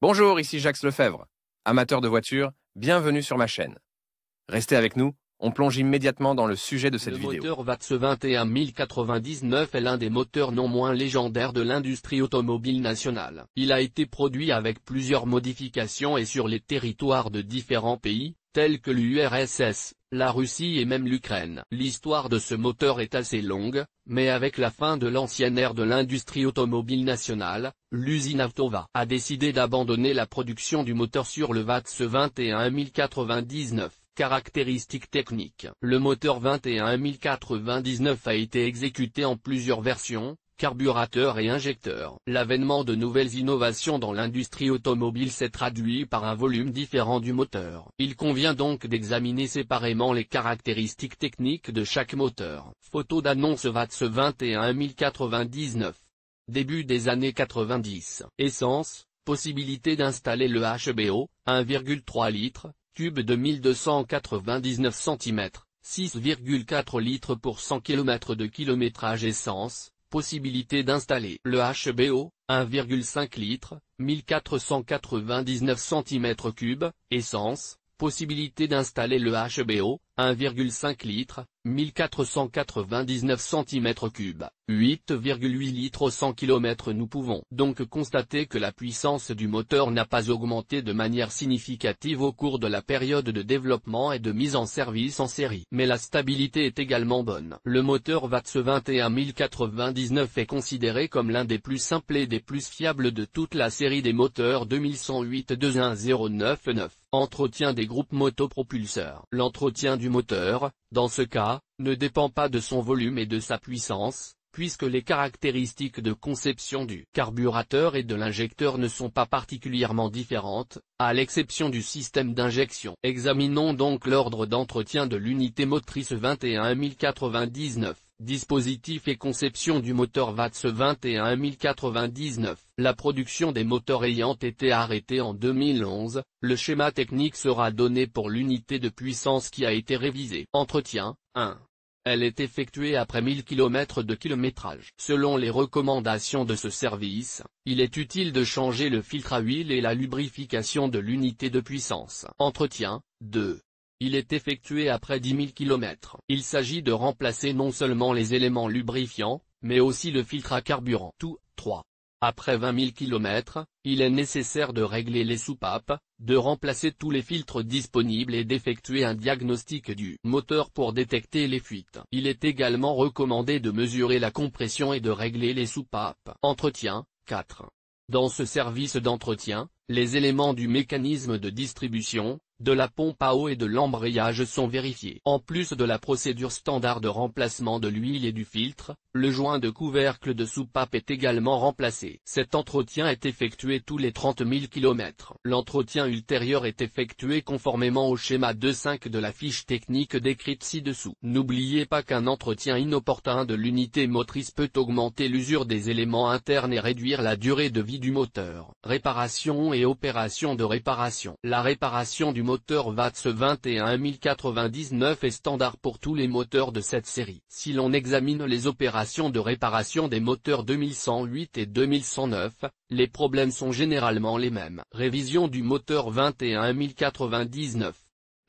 Bonjour, ici Jacques Lefebvre. Amateur de voitures, bienvenue sur ma chaîne. Restez avec nous, on plonge immédiatement dans le sujet de cette vidéo. Le moteur VATS 21099 est l'un des moteurs non moins légendaires de l'industrie automobile nationale. Il a été produit avec plusieurs modifications et sur les territoires de différents pays, tels que l'URSS, la Russie et même l'Ukraine. L'histoire de ce moteur est assez longue, mais avec la fin de l'ancienne ère de l'industrie automobile nationale, l'usine Avtova a décidé d'abandonner la production du moteur sur le VATS 21099. Caractéristiques techniques. Le moteur 21099 a été exécuté en plusieurs versions, carburateur et injecteur. L'avènement de nouvelles innovations dans l'industrie automobile s'est traduit par un volume différent du moteur. Il convient donc d'examiner séparément les caractéristiques techniques de chaque moteur. Photo d'annonce VATS 21099. Début des années 90. Essence, possibilité d'installer le HBO, 1,3 litres. Cube de 1299 cm, 6,4 litres pour 100 km de kilométrage essence, possibilité d'installer le HBO, 1,5 litres, 1499 cm3, essence, possibilité d'installer le HBO, 1,5 litres, 1499 cm3, 8,8 litres au 100 km. Nous pouvons donc constater que la puissance du moteur n'a pas augmenté de manière significative au cours de la période de développement et de mise en service en série. Mais la stabilité est également bonne. Le moteur VATS 21099 est considéré comme l'un des plus simples et des plus fiables de toute la série des moteurs 2108-21099. Entretien des groupes motopropulseurs. L'entretien du moteur, dans ce cas, ne dépend pas de son volume et de sa puissance, puisque les caractéristiques de conception du carburateur et de l'injecteur ne sont pas particulièrement différentes, à l'exception du système d'injection. Examinons donc l'ordre d'entretien de l'unité motrice 21099. Dispositif et conception du moteur VATS 21099. La production des moteurs ayant été arrêtée en 2011, le schéma technique sera donné pour l'unité de puissance qui a été révisée. Entretien, 1. Elle est effectuée après 1000 km de kilométrage. Selon les recommandations de ce service, il est utile de changer le filtre à huile et la lubrification de l'unité de puissance. Entretien, 2. Il est effectué après 10 000 km. Il s'agit de remplacer non seulement les éléments lubrifiants, mais aussi le filtre à carburant. Tout, 3. Après 20 000 km, il est nécessaire de régler les soupapes, de remplacer tous les filtres disponibles et d'effectuer un diagnostic du moteur pour détecter les fuites. Il est également recommandé de mesurer la compression et de régler les soupapes. Entretien, 4. Dans ce service d'entretien, les éléments du mécanisme de distribution, de la pompe à eau et de l'embrayage sont vérifiés. En plus de la procédure standard de remplacement de l'huile et du filtre, le joint de couvercle de soupape est également remplacé. Cet entretien est effectué tous les 30 000 km. L'entretien ultérieur est effectué conformément au schéma 2.5 de la fiche technique décrite ci-dessous. N'oubliez pas qu'un entretien inopportun de l'unité motrice peut augmenter l'usure des éléments internes et réduire la durée de vie du moteur. Réparation et opération de réparation. La réparation du moteur VATS 21099 est standard pour tous les moteurs de cette série. Si l'on examine les opérations de réparation des moteurs 2108 et 2109, les problèmes sont généralement les mêmes. Révision du moteur 21099.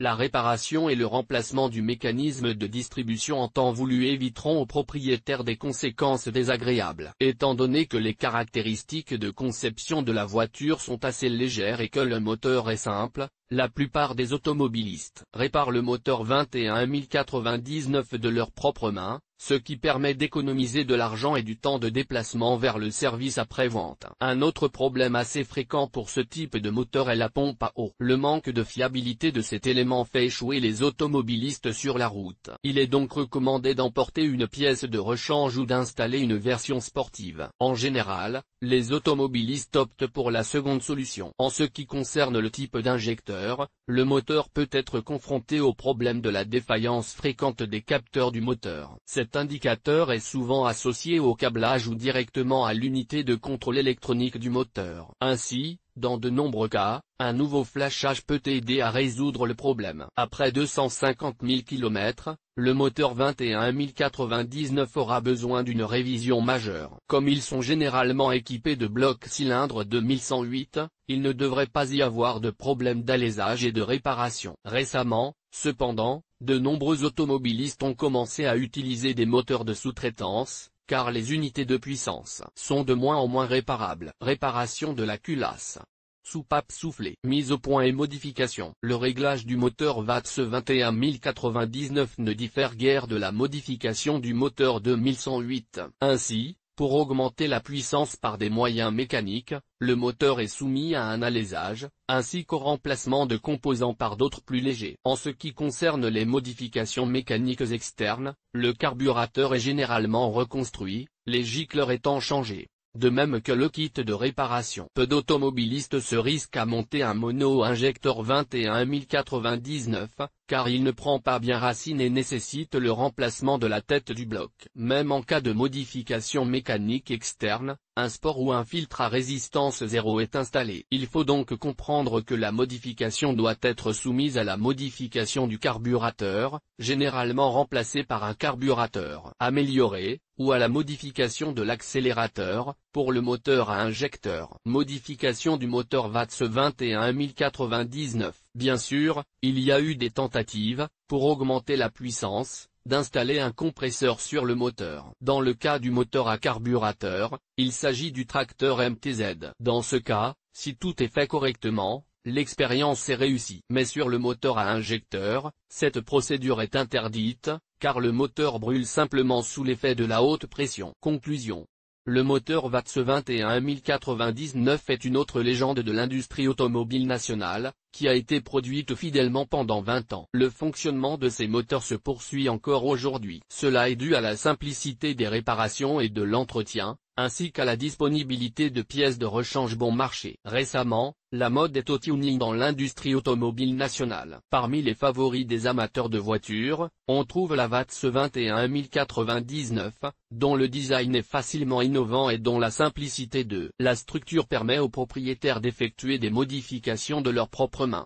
La réparation et le remplacement du mécanisme de distribution en temps voulu éviteront aux propriétaires des conséquences désagréables. Étant donné que les caractéristiques de conception de la voiture sont assez légères et que le moteur est simple, la plupart des automobilistes réparent le moteur 21099 de leurs propres mains, ce qui permet d'économiser de l'argent et du temps de déplacement vers le service après-vente. Un autre problème assez fréquent pour ce type de moteur est la pompe à eau. Le manque de fiabilité de cet élément fait échouer les automobilistes sur la route. Il est donc recommandé d'emporter une pièce de rechange ou d'installer une version sportive. En général, les automobilistes optent pour la seconde solution. En ce qui concerne le type d'injecteur, le moteur peut être confronté au problème de la défaillance fréquente des capteurs du moteur. Cet indicateur est souvent associé au câblage ou directement à l'unité de contrôle électronique du moteur. Ainsi, Dans de nombreux cas, un nouveau flashage peut aider à résoudre le problème. Après 250 000 km, le moteur 21099 aura besoin d'une révision majeure. Comme ils sont généralement équipés de blocs cylindres 2108, il ne devrait pas y avoir de problème d'alésage et de réparation. Récemment, cependant, de nombreux automobilistes ont commencé à utiliser des moteurs de sous-traitance, car les unités de puissance sont de moins en moins réparables. Réparation de la culasse. Soupape soufflée. Mise au point et modification. Le réglage du moteur VATS 21099 ne diffère guère de la modification du moteur 2108. Ainsi, pour augmenter la puissance par des moyens mécaniques, le moteur est soumis à un alésage, ainsi qu'au remplacement de composants par d'autres plus légers. En ce qui concerne les modifications mécaniques externes, le carburateur est généralement reconstruit, les gicleurs étant changés. De même que le kit de réparation. Peu d'automobilistes se risquent à monter un mono-injecteur 21099, car il ne prend pas bien racine et nécessite le remplacement de la tête du bloc. Même en cas de modification mécanique externe, un sport ou un filtre à résistance zéro est installé. Il faut donc comprendre que la modification doit être soumise à la modification du carburateur, généralement remplacé par un carburateur amélioré, ou à la modification de l'accélérateur, pour le moteur à injecteur. Modification du moteur VATS 21099. Bien sûr, il y a eu des tentatives, pour augmenter la puissance, d'installer un compresseur sur le moteur. Dans le cas du moteur à carburateur, il s'agit du tracteur MTZ. Dans ce cas, si tout est fait correctement, l'expérience est réussie. Mais sur le moteur à injecteur, cette procédure est interdite, car le moteur brûle simplement sous l'effet de la haute pression. Conclusion. Le moteur VATS 21099 est une autre légende de l'industrie automobile nationale, qui a été produite fidèlement pendant 20 ans. Le fonctionnement de ces moteurs se poursuit encore aujourd'hui. Cela est dû à la simplicité des réparations et de l'entretien, ainsi qu'à la disponibilité de pièces de rechange bon marché. Récemment, la mode est au tuning dans l'industrie automobile nationale. Parmi les favoris des amateurs de voitures, on trouve la VATS 21099, dont le design est facilement innovant et dont la simplicité de la structure permet aux propriétaires d'effectuer des modifications de leurs propres mains.